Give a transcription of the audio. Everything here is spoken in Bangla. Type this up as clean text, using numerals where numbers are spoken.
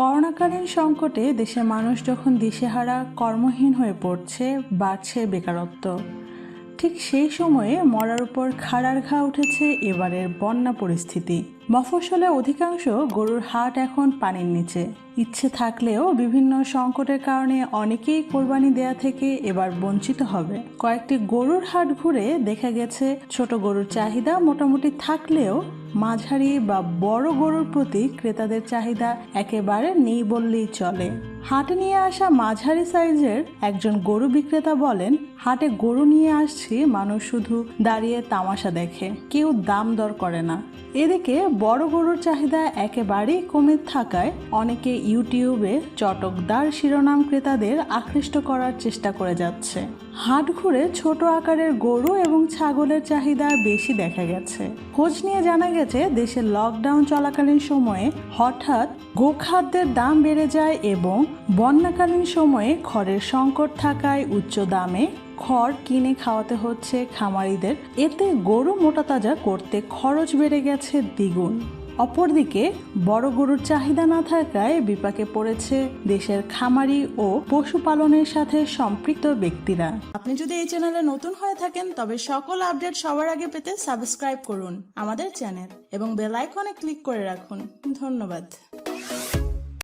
করোনাকালীন সংকটে দেশের মানুষ যখন দিশেহারা, কর্মহীন হয়ে পড়ছে, বাড়ছে বেকারত্ব। ঠিক সেই সময়ে মরার উপর খাড়ার ঘা উঠেছে এবারের বন্যা পরিস্থিতি। মফস্বলে অধিকাংশ গরুর হাট এখন পানির নিচে। ইচ্ছে থাকলেও বিভিন্ন সংকটের কারণে অনেকেই কোরবানি দেয়া থেকে এবার বঞ্চিত হবে। কয়েকটি গরুর হাট ঘুরে দেখা গেছে ছোট গরুর চাহিদা মোটামুটি থাকলেও মাঝারি বা বড় গরুর প্রতি ক্রেতাদের চাহিদা একেবারে নেই বললেই চলে। হাটে নিয়ে আসা মাঝারি সাইজের একজন গরু বিক্রেতা বলেন, হাটে গরু নিয়ে আসছি, মানুষ শুধু দাঁড়িয়ে তামাশা দেখে, কেউ দাম দর করে না। এদিকে বড় গরুর চাহিদা একেবারেই কমে থাকায় অনেকে ইউটিউবে চটকদার শিরোনাম ক্রেতাদের আকৃষ্ট করার চেষ্টা করে যাচ্ছে। হাট ঘুরে ছোট আকারের গরু এবং ছাগলের চাহিদা বেশি দেখা গেছে। খোঁজ নিয়ে জানা গেছে দেশের লকডাউন চলাকালীন সময়ে হঠাৎ গোখাদ্যের দাম বেড়ে যায় এবং বন্যাকালীন সময়ে খড়ের সংকট থাকায় উচ্চ দামে খড় কিনে খাওয়াতে হচ্ছে খামারিদের। এতে গরু মোটাতাজা করতে খরচ বেড়ে গেছে দ্বিগুণ। অপরদিকে বড় গরুর চাহিদা না থাকায় বিপাকে পড়েছে দেশের খামারি ও পশুপালনের সাথে সম্পৃক্ত ব্যক্তিরা। আপনি যদি এই চ্যানেলে নতুন হয়ে থাকেন তবে সকল আপডেট সবার আগে পেতে সাবস্ক্রাইব করুন আমাদের চ্যানেল এবং বেল আইকনে ক্লিক করে রাখুন। ধন্যবাদ।